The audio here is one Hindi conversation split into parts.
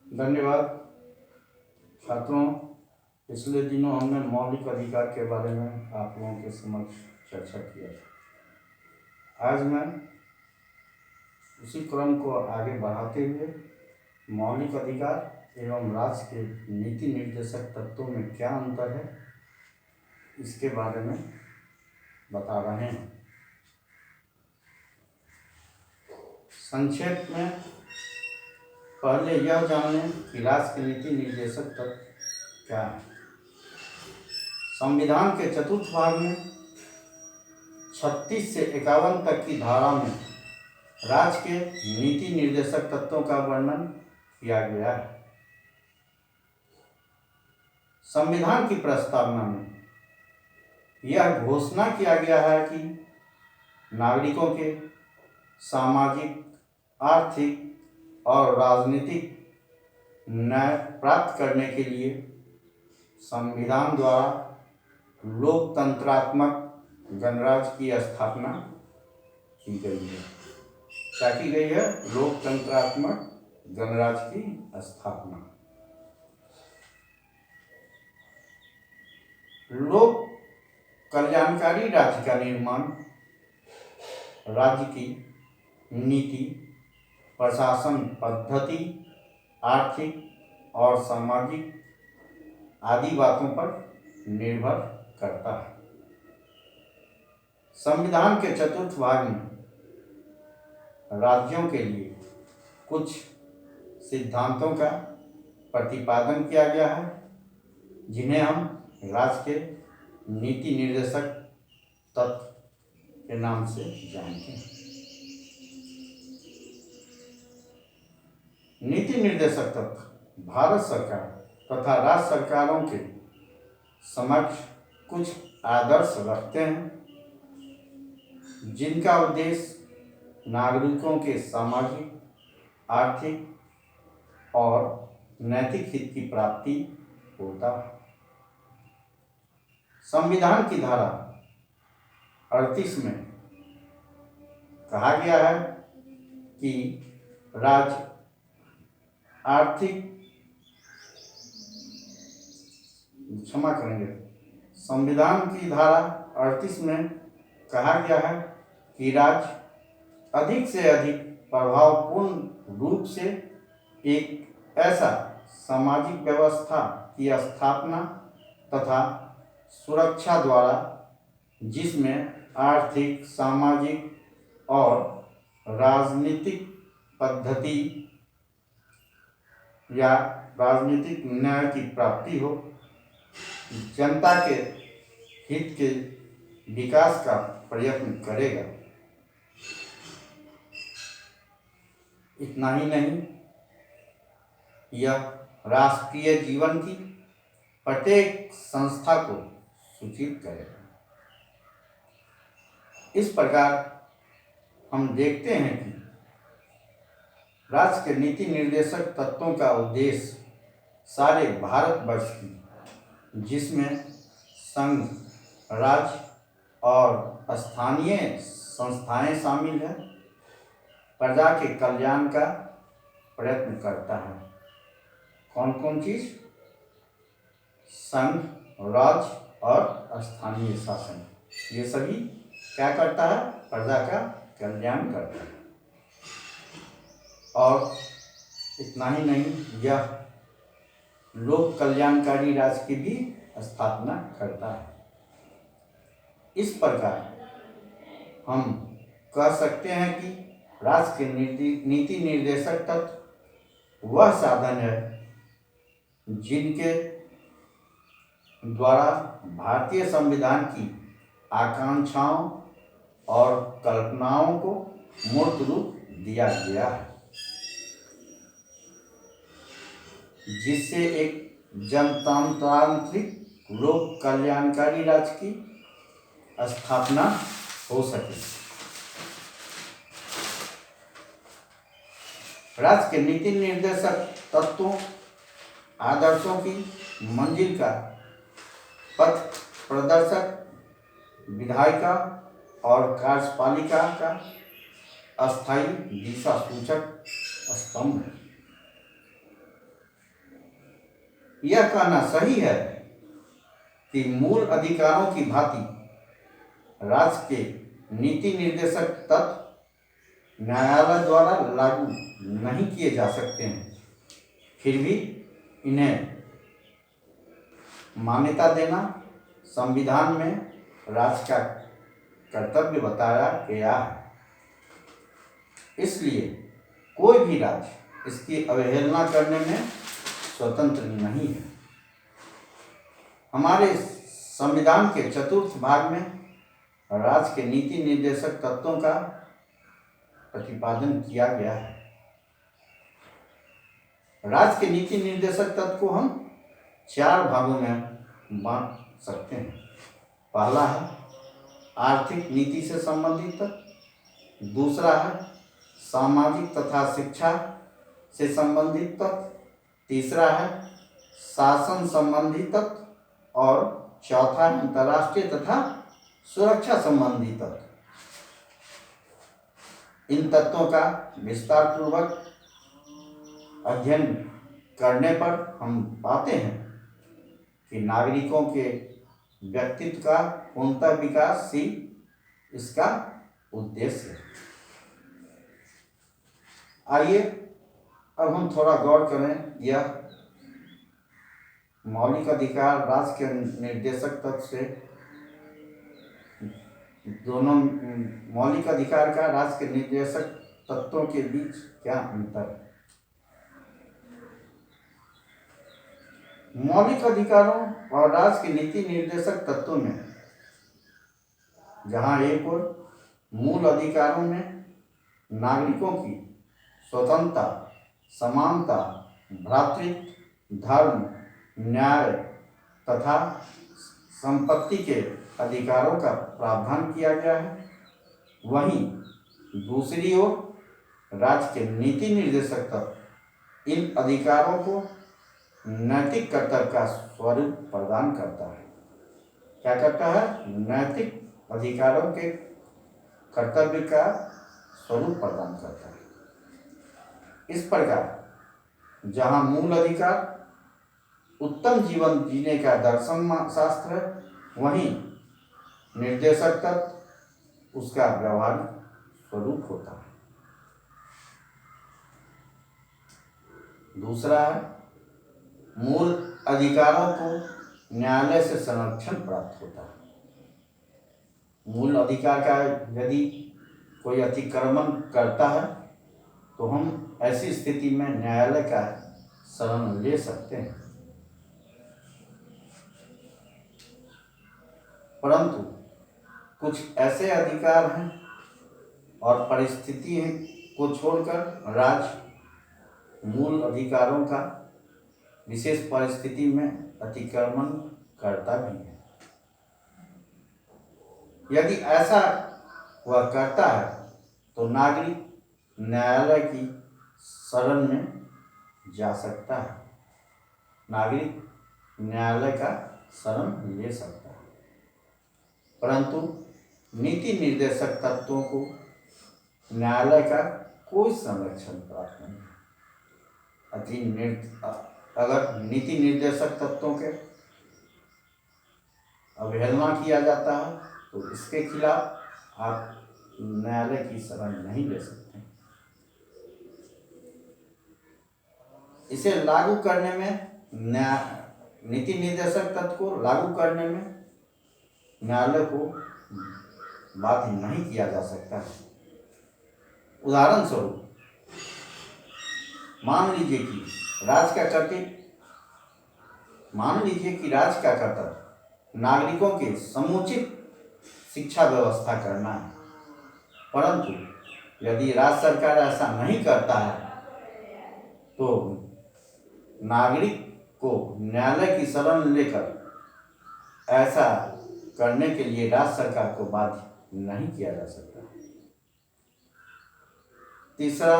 धन्यवाद छात्रों। पिछले दिनों हमने मौलिक अधिकार के बारे में आप लोगों के समक्ष चर्चा किया था। आज मैं उसी क्रम को आगे बढ़ाते हुए मौलिक अधिकार एवं राज्य के नीति निर्देशक तत्वों में क्या अंतर है इसके बारे में बता रहे हैं। संक्षेप में पहले यह जान लें कि राज्य के नीति निर्देशक तत्व क्या है। संविधान के चतुर्थ भाग में 36 से 51 तक की धारा में राज्य के नीति निर्देशक तत्वों का वर्णन किया गया है। संविधान की प्रस्तावना में यह घोषणा किया गया है कि नागरिकों के सामाजिक, आर्थिक और राजनीतिक न्याय प्राप्त करने के लिए संविधान द्वारा लोकतंत्रात्मक गणराज्य की स्थापना की गई है। क्या की गई है? लोकतंत्रात्मक गणराज्य की स्थापना। लोक कल्याणकारी राज्य का निर्माण राज्य की नीति, प्रशासन पद्धति, आर्थिक और सामाजिक आदि बातों पर निर्भर करता है। संविधान के चतुर्थ भाग में राज्यों के लिए कुछ सिद्धांतों का प्रतिपादन किया गया है, जिन्हें हम राज्य के नीति निर्देशक तत्व के नाम से जानते हैं। नीति निर्देशक तत्व भारत सरकार तथा राज्य सरकारों के समक्ष कुछ आदर्श रखते हैं, जिनका उद्देश्य नागरिकों के सामाजिक, आर्थिक और नैतिक हित की प्राप्ति होता है। संविधान की धारा 38 में कहा गया है कि राज्य क्षमा करेंगे, संविधान की धारा 38 में कहा गया है कि राज्य अधिक से अधिक प्रभावपूर्ण रूप से एक ऐसा सामाजिक व्यवस्था की स्थापना तथा सुरक्षा द्वारा जिसमें आर्थिक, सामाजिक और राजनीतिक पद्धति या राजनीतिक न्याय की प्राप्ति हो, जनता के हित के विकास का प्रयत्न करेगा। इतना ही नहीं, यह राष्ट्रीय जीवन की प्रत्येक संस्था को सूचित करेगा। इस प्रकार हम देखते हैं कि राज्य के नीति निर्देशक तत्वों का उद्देश्य सारे भारतवर्ष की, जिसमें संघ, राज्य और स्थानीय संस्थाएं शामिल हैं, प्रजा के कल्याण का प्रयत्न करता है। कौन कौन चीज? संघ, राज्य और स्थानीय शासन, ये सभी क्या करता है? प्रजा का कल्याण करता है। और इतना ही नहीं, यह लोक कल्याणकारी राज्य की भी स्थापना करता है। इस प्रकार हम कह सकते हैं कि राज्य के नीति निर्देशक तत्व वह साधन है जिनके द्वारा भारतीय संविधान की आकांक्षाओं और कल्पनाओं को मूर्त रूप दिया गया है, जिससे एक जनतांत्रिक लोक कल्याणकारी राज्य की स्थापना हो सके। राज्य के नीति निर्देशक तत्वों, आदर्शों की मंजिल का पथ प्रदर्शक, विधायिका और कार्यपालिका का अस्थायी दिशा सूचक स्तंभ है। यह कहना सही है कि मूल अधिकारों की भांति राज्य के नीति निर्देशक तत्व न्यायालय द्वारा लागू नहीं किए जा सकते हैं, फिर भी इन्हें मान्यता देना संविधान में राज्य का कर्तव्य बताया गया है। इसलिए कोई भी राज्य इसकी अवहेलना करने में स्वतंत्र नहीं है। हमारे संविधान के चतुर्थ भाग में राज्य के नीति निर्देशक तत्वों का प्रतिपादन किया गया है। राज्य के नीति निर्देशक तत्व को हम 4 भागों में बांट सकते हैं। पहला है आर्थिक नीति से संबंधित तत्व, दूसरा है सामाजिक तथा शिक्षा से संबंधित तत्व, तीसरा है शासन संबंधी तत्व और चौथा है अंतर्राष्ट्रीय तथा सुरक्षा संबंधी तत्व। इन तत्वों का विस्तार पूर्वक अध्ययन करने पर हम पाते हैं कि नागरिकों के व्यक्तित्व का पूर्णतः विकास ही इसका उद्देश्य है। आइए अब हम थोड़ा गौर करें। यह मौलिक अधिकार राज्य के निर्देशक तत्व से दोनों मौलिक अधिकार का राज्य के निर्देशक तत्वों के बीच क्या अंतर है। मौलिक अधिकारों और राज्य के नीति निर्देशक तत्वों में जहां एक ओर मूल अधिकारों में नागरिकों की स्वतंत्रता, समानता, भ्रातृत्व, धर्म, न्याय तथा संपत्ति के अधिकारों का प्रावधान किया गया है, वहीं दूसरी ओर राज्य के नीति निर्देशक तत्व इन अधिकारों को नैतिक कर्तव्य का स्वरूप प्रदान करता है। क्या करता है? नैतिक अधिकारों के कर्तव्य का स्वरूप प्रदान करता है। इस प्रकार जहां मूल अधिकार उत्तम जीवन जीने का दर्शन शास्त्र है, वहीं निर्देशक तत्व उसका व्यवहारिक स्वरूप होता है। दूसरा है मूल अधिकारों को न्यायालय से संरक्षण प्राप्त होता है। मूल अधिकार का यदि कोई अतिक्रमण करता है तो हम ऐसी स्थिति में न्यायालय का शरण ले सकते हैं, परंतु कुछ ऐसे अधिकार हैं और परिस्थिति को छोड़कर राज्य मूल अधिकारों का विशेष परिस्थिति में अतिक्रमण करता भी है। यदि ऐसा वह करता है तो नागरिक न्यायालय की शरण में जा सकता है, नागरिक न्यायालय का शरण ले सकता है, परंतु नीति निर्देशक तत्वों को न्यायालय का कोई संरक्षण प्राप्त नहीं है। अगर नीति निर्देशक तत्वों के अवहेलना किया जाता है तो इसके खिलाफ आप न्यायालय की शरण नहीं ले सकते। इसे लागू करने में नीति निर्देशक तत्व को लागू करने में न्यायालय को बाध्य नहीं किया जा सकता है। उदाहरण स्वरूप मान लीजिए कि राज्य का कर्तव्य नागरिकों के समुचित शिक्षा व्यवस्था करना है, परंतु यदि राज्य सरकार ऐसा नहीं करता है तो नागरिक को न्यायालय की शरण लेकर ऐसा करने के लिए राज्य सरकार को बाध्य नहीं किया जा सकता। तीसरा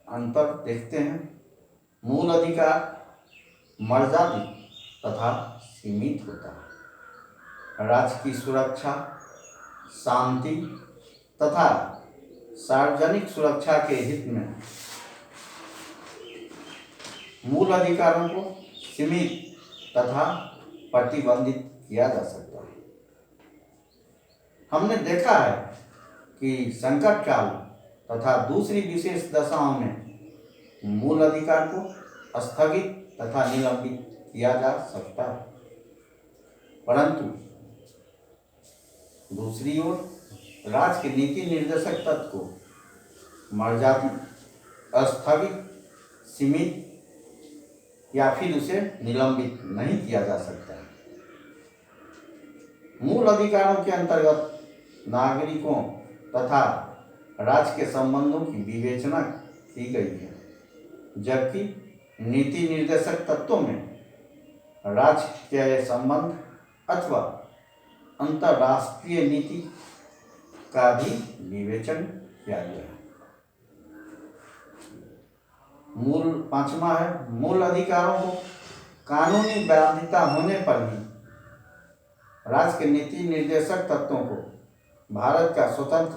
अंतर देखते हैं। मूल अधिकार मर्यादित तथा सीमित होता है। राज्य की सुरक्षा, शांति तथा सार्वजनिक सुरक्षा के हित में मूल अधिकारों को सीमित तथा प्रतिबंधित किया जा सकता है। हमने देखा है कि संकट काल तथा दूसरी विशेष दशाओं में मूल अधिकार को स्थगित तथा निलंबित किया जा सकता है, परंतु दूसरी ओर राज्य के नीति निर्देशक तत्व को मर्यादित, स्थगित, सीमित या फिर उसे निलंबित नहीं किया जा सकता है। मूल अधिकारों के अंतर्गत नागरिकों तथा राज्य के संबंधों की विवेचना की गई है, जबकि नीति निर्देशक तत्वों में राज्य के संबंध अथवा अंतर्राष्ट्रीय नीति का भी विवेचन किया गया है। पांचवा है, मूल अधिकारों को कानूनी बाध्यता होने पर भी राज्य के नीति निर्देशक तत्वों को भारत का स्वतंत्र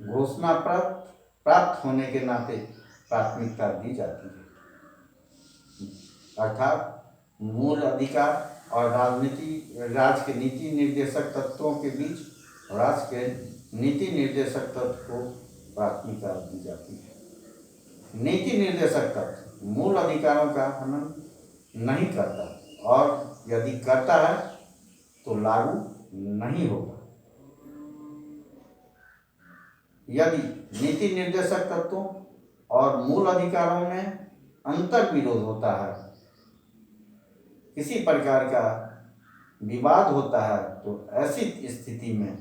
घोषणा प्राप्त होने के नाते प्राथमिकता दी जाती है। अर्थात मूल अधिकार और राज्य के नीति निर्देशक तत्वों के बीच राज्य के नीति निर्देशक तत्व को प्राथमिकता दी जाती है। नीति निर्देशक तत्व मूल अधिकारों का हनन नहीं करता और यदि करता है तो लागू नहीं होगा। यदि नीति निर्देशक तत्वों और मूल अधिकारों में अंतर विरोध होता है, किसी प्रकार का विवाद होता है, तो ऐसी स्थिति में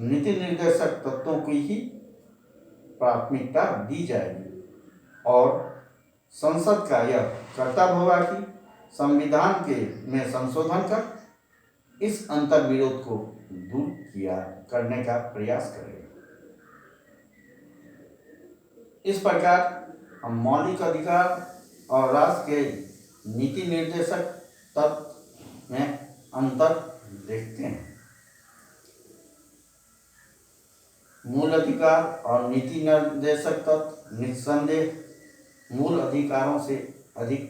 नीति निर्देशक तत्वों की ही प्राथमिकता दी जाएगी और संसद का यह कर्तव्य होगा कि संविधान में संशोधन कर इस अंतर विरोध को दूर करने का प्रयास करेगा। इस प्रकार हम मौलिक अधिकार और राष्ट्र के नीति निर्देशक तत्व में अंतर देखते हैं। मूल अधिकार और नीति निर्देशक तत्व निस्संदेह मूल अधिकारों से अधिक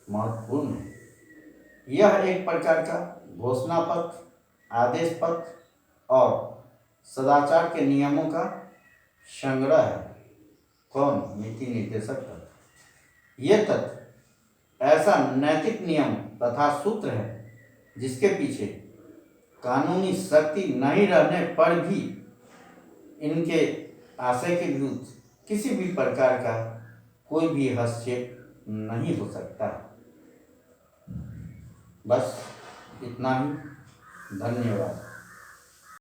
महत्वपूर्ण है। यह एक प्रकार का घोषणा पत्र, आदेश पत्र और सदाचार के नियमों का संग्रह है। कौन? नीति निर्देशक तत्व। ये तत्व ऐसा नैतिक नियम तथा सूत्र है जिसके पीछे कानूनी शक्ति नहीं रहने पर भी इनके आशय के विरुद्ध किसी भी प्रकार का कोई भी हस्तक्षेप नहीं हो सकता। बस इतना ही। धन्यवाद।